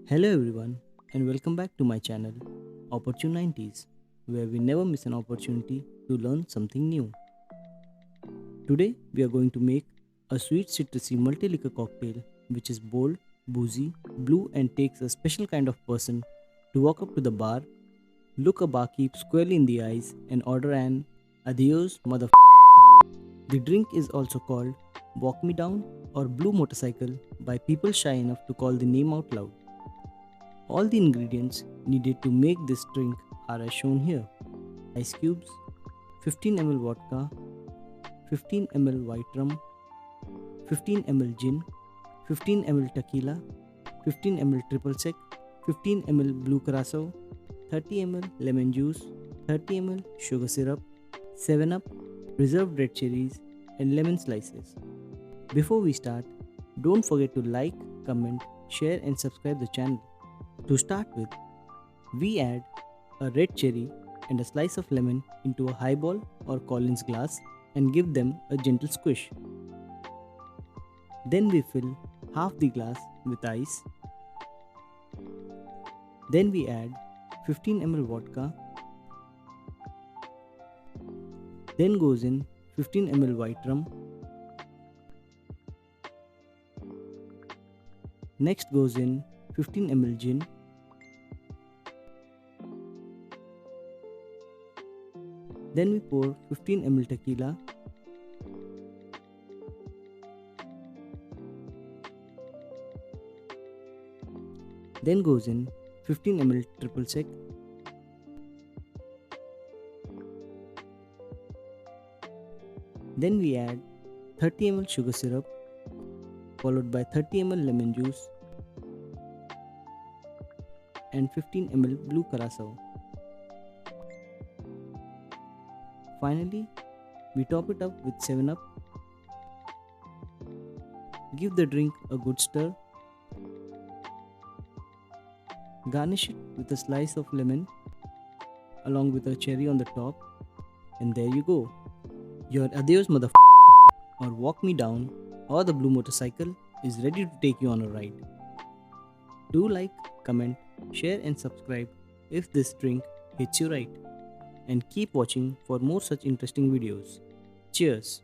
Hello everyone and welcome back to my channel Opportune 90s, where we never miss an opportunity to learn something new. Today we are going to make a sweet citrusy multi-liquor cocktail which is bold, boozy, blue and takes a special kind of person to walk up to the bar, look a barkeep squarely in the eyes and order an Adios mother. The drink is also called Walk Me Down or Blue Motorcycle by people shy enough to call the name out loud. All the ingredients needed to make this drink are as shown here. Ice cubes, 15 ml vodka, 15 ml white rum, 15 ml gin, 15 ml tequila, 15 ml triple sec, 15 ml blue curacao, 30 ml lemon juice, 30 ml sugar syrup, 7-Up, preserved red cherries and lemon slices. Before we start, don't forget to like, comment, share and subscribe the channel. To start with, we add a red cherry and a slice of lemon into a highball or Collins glass and give them a gentle squish. Then we fill half the glass with ice. Then we add 15 ml vodka. Then goes in 15 ml white rum. Next goes in 15 ml gin. Then we pour 15 ml tequila. Then goes in 15 ml triple sec. Then we add 30 ml sugar syrup, followed by 30 ml lemon juice and 15 ml blue curacao. Finally, we top it up with 7-Up. Give the drink a good stir. Garnish it with a slice of lemon along with a cherry on the top, and there you go. Your Adios mother or Walk Me Down or the Blue Motorcycle is ready to take you on a ride. Do like, comment, share and subscribe if this drink hits you right. And keep watching for more such interesting videos. Cheers!